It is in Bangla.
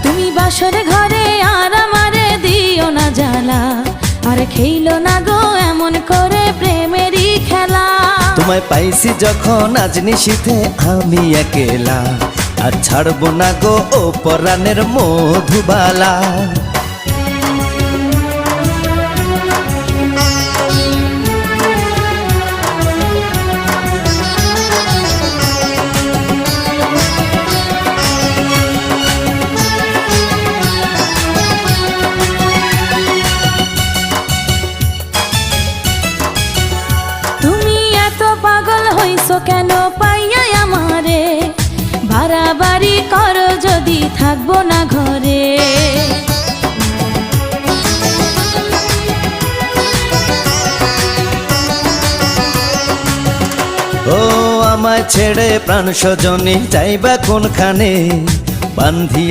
তুমি বাসর ঘরে আর আমারে দিও না জ্বালা, আর খেইলো না গো এমন করে প্রেমেরই খেলা। তোমায় পাইছি যখন আজ নিশীথে আমি একেলা, আর ছাড়বো না গো ও পরাণের মধুবালা। তুমি এত পাগল হইছো কেন পাইয়া আমারে, বাড়াবাড়ি করো যদি থাকবো না ঘরে। ও আমায় ছেড়ে প্রাণ স্বজনে যাইবা কোনখানে, বান্ধিয়া